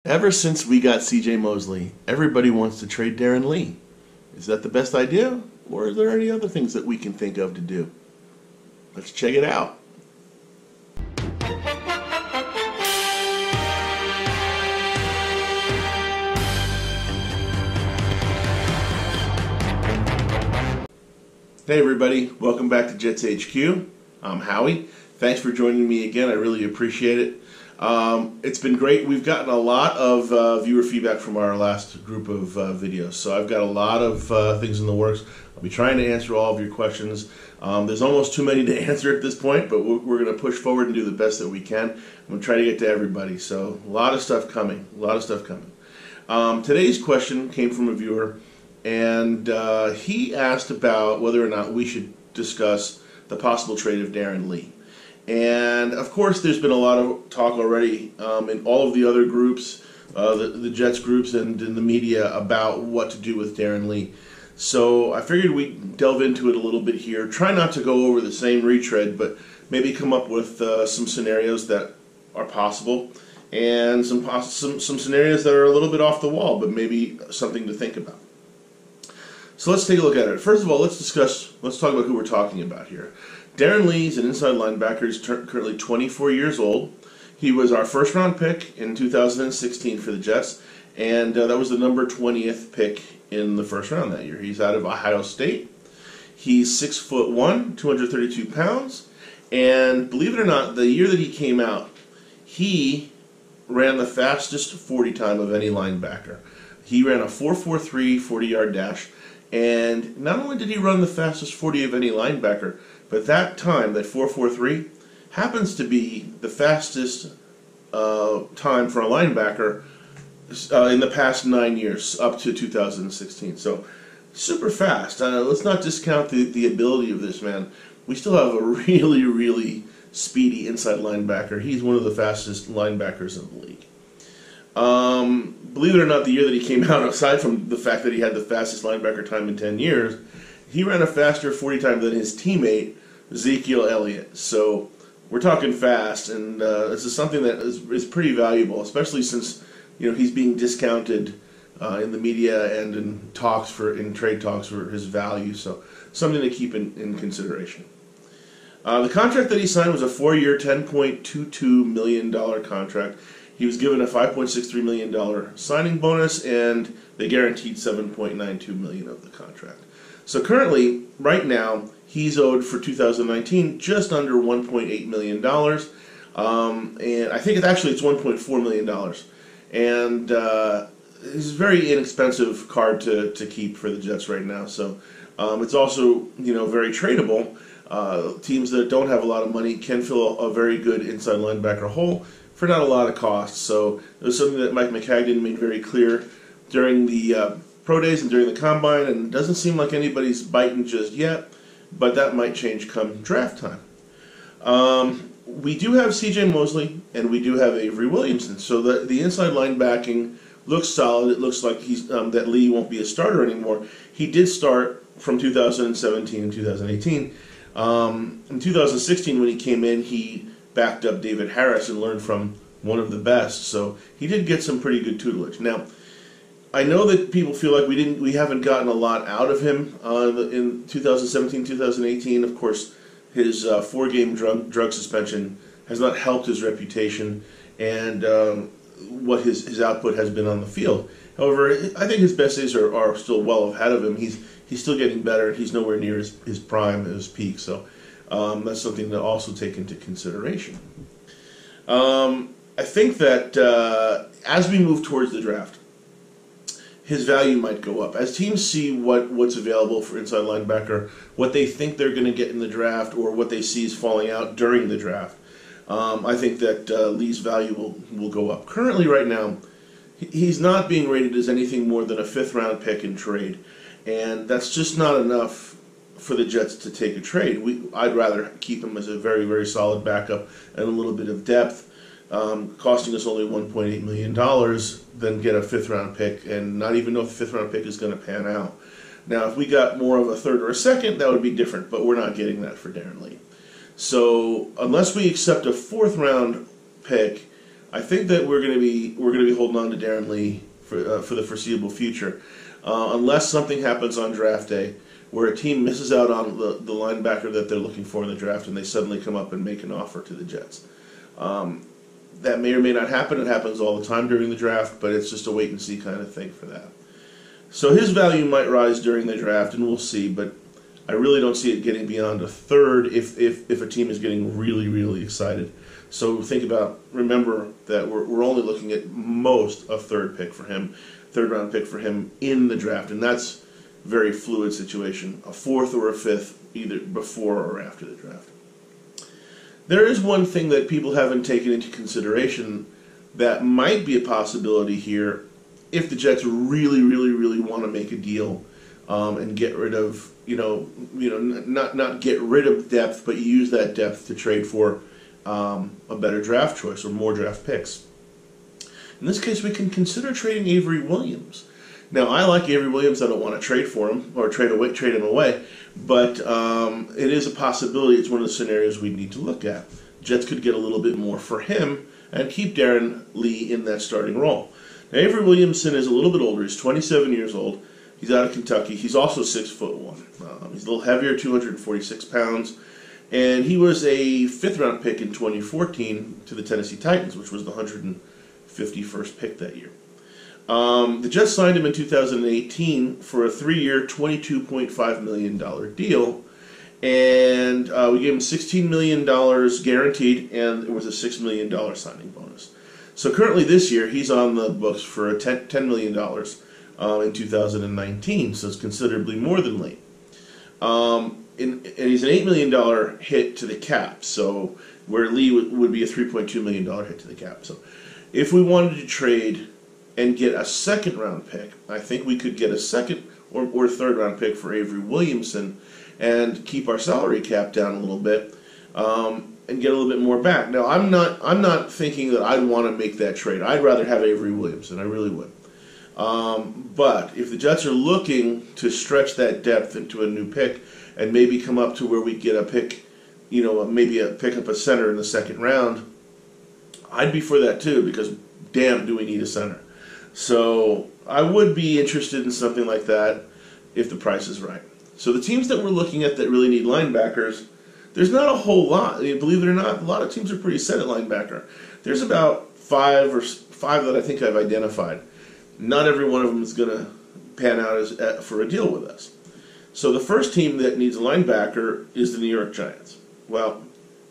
Ever since we got CJ Mosley, everybody wants to trade Darron Lee. Is that the best idea? Or are there any other things that we can think of to do? Let's check it out. Hey everybody, welcome back to JetsHQ. I'm Howie. Thanks for joining me again. I really appreciate it. It's been great. We've gotten a lot of viewer feedback from our last group of videos, so I've got a lot of things in the works. I'll be trying to answer all of your questions. There's almost too many to answer at this point, but we're going to push forward and do the best that we can. I'm going to try to get to everybody, so a lot of stuff coming. Today's question came from a viewer, and he asked about whether or not we should discuss the possible trade of Darron Lee. And of course, there's been a lot of talk already in all of the other groups, the Jets groups, and in the media about what to do with Darron Lee. So I figured we'd delve into it a little bit here. Try not to go over the same retread, but maybe come up with some scenarios that are possible, and some scenarios that are a little bit off the wall, but maybe something to think about. So let's take a look at it. First of all, let's talk about who we're talking about here. Darron Lee is an inside linebacker. He's currently 24 years old. He was our first-round pick in 2016 for the Jets, and that was the number 20th pick in the first round that year. He's out of Ohio State. He's 6'1", 232 pounds, and believe it or not, the year that he came out, he ran the fastest 40 time of any linebacker. He ran a 4.43 40-yard dash, and not only did he run the fastest 40 of any linebacker, but that time, that 4.43, happens to be the fastest time for a linebacker in the past 9 years, up to 2016. So, super fast. Let's not discount the ability of this man. We still have a really, really speedy inside linebacker. He's one of the fastest linebackers in the league. Believe it or not, the year that he came out, aside from the fact that he had the fastest linebacker time in 10 years, he ran a faster 40 time than his teammate, Ezekiel Elliott. So we're talking fast, and this is something that is pretty valuable, especially since he's being discounted in the media and in trade talks for his value. So something to keep in consideration. The contract that he signed was a 4-year, $10.22 million contract. He was given a $5.63 million signing bonus, and they guaranteed $7.92 million of the contract. So currently, right now, he's owed for 2019 just under $1.8 million, and I think it's $1.4 million. And it's a very inexpensive card to keep for the Jets right now. So it's also very tradable. Teams that don't have a lot of money can fill a very good inside linebacker hole for not a lot of cost. So it was something that Mike McCagnon made very clear during the pro days and during the combine, and it doesn't seem like anybody's biting just yet, but that might change come draft time. We do have CJ Mosley, and we do have Avery Williamson, so the inside linebacking looks solid. It looks like that Lee won't be a starter anymore. He did start from 2017 and 2018. In 2016, when he came in, he backed up David Harris and learned from one of the best, so he did get some pretty good tutelage. Now, I know that people feel like we haven't gotten a lot out of him in 2017, 2018. Of course, his 4-game drug suspension has not helped his reputation and what his output has been on the field. However, I think his best days are still well ahead of him. He's still getting better. He's nowhere near his prime, his peak. So that's something to also take into consideration. I think that as we move towards the draft, his value might go up. As teams see what's available for inside linebacker, what they think they're going to get in the draft, or what they see is falling out during the draft, I think that Lee's value will go up. Currently, right now, he's not being rated as anything more than a 5th-round pick in trade, and that's just not enough for the Jets to take a trade. I'd rather keep him as a very, very solid backup and a little bit of depth, costing us only $1.8 million, than get a 5th-round pick and not even know if the 5th-round pick is going to pan out. Now, if we got more of a 3rd or a 2nd, that would be different, but we're not getting that for Darron Lee. So unless we accept a 4th-round pick, I think that we're going to be holding on to Darron Lee for the foreseeable future, unless something happens on draft day where a team misses out on the linebacker that they're looking for in the draft, and they suddenly come up and make an offer to the Jets. That may or may not happen. It happens all the time during the draft, but it's just a wait and see kind of thing for that. So his value might rise during the draft, and we'll see. But I really don't see it getting beyond a third if a team is getting really, really excited. So remember that we're only looking at most a third round pick for him in the draft, and that's a very fluid situation. A fourth or a fifth, either before or after the draft. There is one thing that people haven't taken into consideration that might be a possibility here if the Jets really, really, really want to make a deal and get rid of, not get rid of depth, but use that depth to trade for a better draft choice or more draft picks. In this case, we can consider trading Avery Williams. Now, I like Avery Williams. I don't want to trade for him or trade him away, but it is a possibility. It's one of the scenarios we need to look at. Jets could get a little bit more for him and keep Darron Lee in that starting role. Now, Avery Williamson is a little bit older. He's 27 years old. He's out of Kentucky. He's also 6'1". He's a little heavier, 246 pounds. And he was a fifth-round pick in 2014 to the Tennessee Titans, which was the 151st pick that year. The Jets signed him in 2018 for a 3-year, $22.5 million deal. And we gave him $16 million guaranteed, and there was a $6 million signing bonus. So currently this year, he's on the books for $10 million in 2019, so it's considerably more than Lee. And he's an $8 million hit to the cap, so where Lee would be a $3.2 million hit to the cap. So if we wanted to trade and get a second-round pick, I think we could get a second or third-round pick for Avery Williamson and keep our salary cap down a little bit and get a little bit more back. Now, I'm not thinking that I'd want to make that trade. I'd rather have Avery Williamson. I really would. But if the Jets are looking to stretch that depth into a new pick and maybe come up to where we get a pick, maybe pick up a center in the second round, I'd be for that too, because damn, do we need a center. So I would be interested in something like that if the price is right. So the teams that we're looking at that really need linebackers, there's not a whole lot. I mean, believe it or not, a lot of teams are pretty set at linebacker. There's about five that I think I've identified. Not every one of them is going to pan out for a deal with us. So the first team that needs a linebacker is the New York Giants. Well,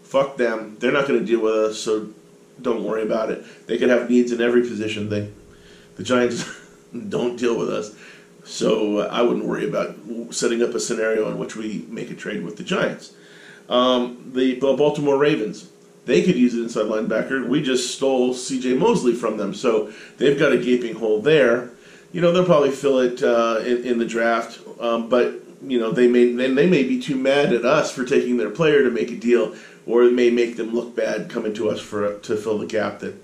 fuck them. They're not going to deal with us, so don't worry about it. They could have needs in every position. The Giants don't deal with us, so I wouldn't worry about setting up a scenario in which we make a trade with the Giants. The Baltimore Ravens, they could use an inside linebacker. We just stole C.J. Mosley from them, so they've got a gaping hole there. They'll probably fill it in the draft, but they may be too mad at us for taking their player to make a deal, or it may make them look bad coming to us to fill the gap that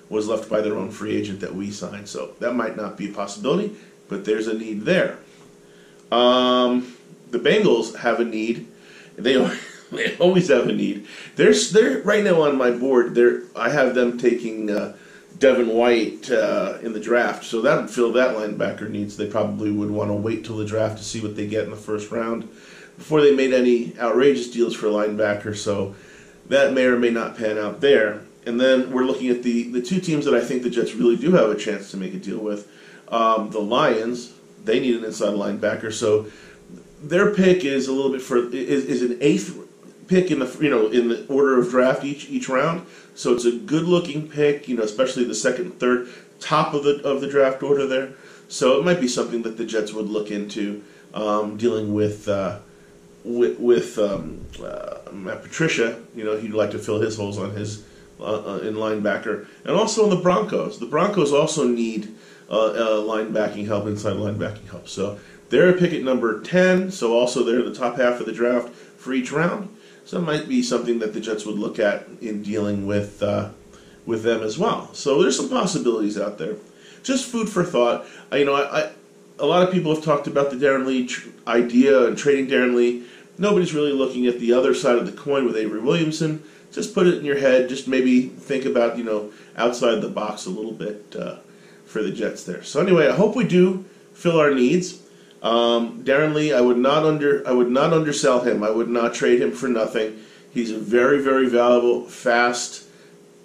was left by their own free agent that we signed. So that might not be a possibility, but there's a need there. The Bengals have a need. They always have a need. They're right now on my board. I have them taking Devin White in the draft, so that would fill that linebacker needs. They probably would want to wait till the draft to see what they get in the first round before they made any outrageous deals for linebacker. So that may or may not pan out there. And then we're looking at the two teams that I think the Jets really do have a chance to make a deal with. The Lions, they need an inside linebacker, so their pick is a little bit is an 8th pick in the order of draft each round. So it's a good looking pick, especially the second, third, top of the draft order there. So it might be something that the Jets would look into dealing with Matt Patricia. He'd like to fill his holes on his in linebacker, and also in the Broncos. The Broncos also need linebacking help, inside linebacking help. So they're a pick at number 10. So also they're the top half of the draft for each round. So it might be something that the Jets would look at in dealing with them as well. So there's some possibilities out there. Just food for thought. A lot of people have talked about the Darron Lee idea and trading Darron Lee. Nobody's really looking at the other side of the coin with Avery Williamson. just put it in your head. Just maybe think about, outside the box a little bit for the Jets there. So anyway, I hope we do fill our needs. Darron Lee, I would not undersell him. I would not trade him for nothing. He's a very, very valuable, fast,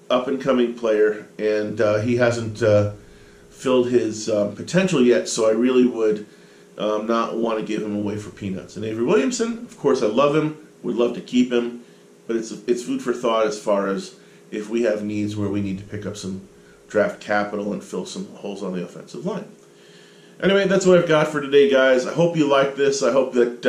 up-and-coming player, and he hasn't filled his potential yet, so I really would not want to give him away for peanuts. And Avery Williamson, of course, I love him, would love to keep him, but it's food for thought as far as if we have needs where we need to pick up some draft capital and fill some holes on the offensive line. Anyway, that's what I've got for today, guys. I hope you like this. I hope that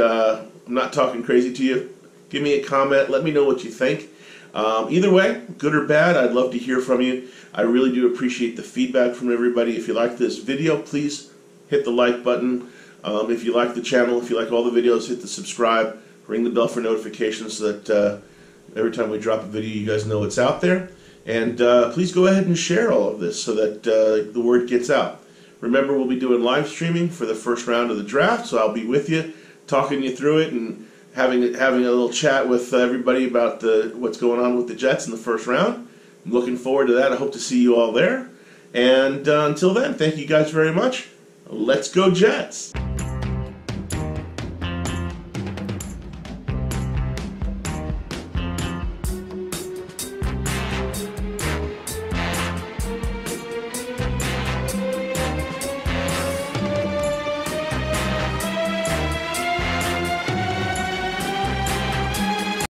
I'm not talking crazy to you. Give me a comment. Let me know what you think. Either way, good or bad, I'd love to hear from you. I really do appreciate the feedback from everybody. If you like this video, please hit the like button. If you like the channel, if you like all the videos, hit the subscribe. Ring the bell for notifications so that every time we drop a video, you guys know it's out there. And please go ahead and share all of this so that the word gets out. Remember, we'll be doing live streaming for the first round of the draft, so I'll be with you, talking you through it and having a little chat with everybody about what's going on with the Jets in the first round. I'm looking forward to that. I hope to see you all there. And until then, thank you guys very much. Let's go Jets!